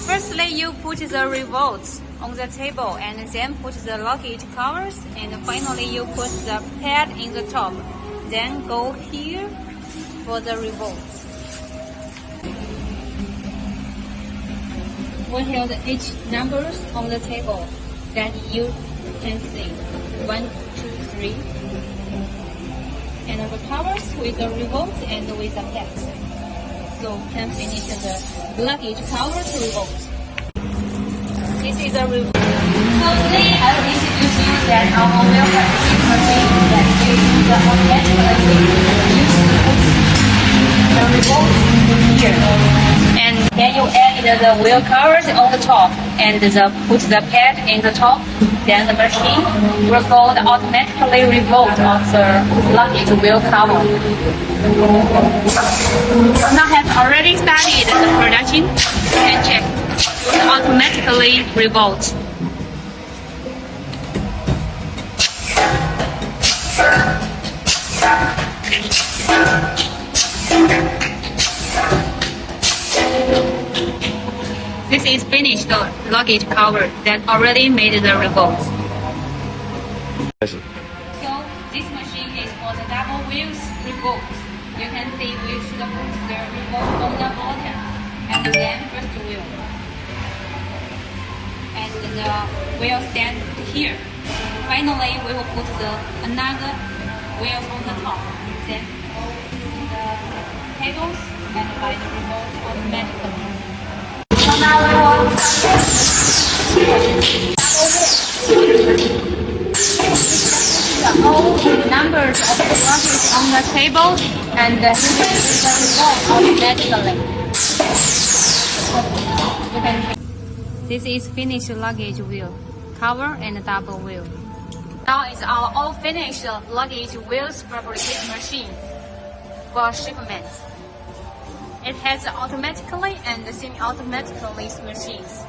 Firstly, you put the revolts on the table and then put the luggage covers, and finally you put the pad in the top. Then go here for the revolts. We have each numbers on the table that you can see. 1, 2, 3. And the covers with the revolt and with the pads. So can finish the luggage covers revolt. This is a revolt. So today I will introduce you that our wheel fabrication machine that uses the automatically use the revolt here. And then you add the wheel covers on the top and put the pad in the top. Then the machine will go automatically revolt of the luggage wheel cover. Now has already started the production. You can check. It will automatically revolt. This is finished luggage cover that already made the revolt. So this machine is for the double wheels revolt. You can see we should put the revolt on the bottom and then first wheel. And the wheel stand here. Finally, we will put another wheel on the top. Then the cables and by the remote automatically. So now we will all the numbers of the luggage on the table and the remote automatically. You can. This is finished luggage wheel, cover and double wheel. Now is our all finished luggage wheels fabricate machine for shipments. It has automatically and semi-automatically machines.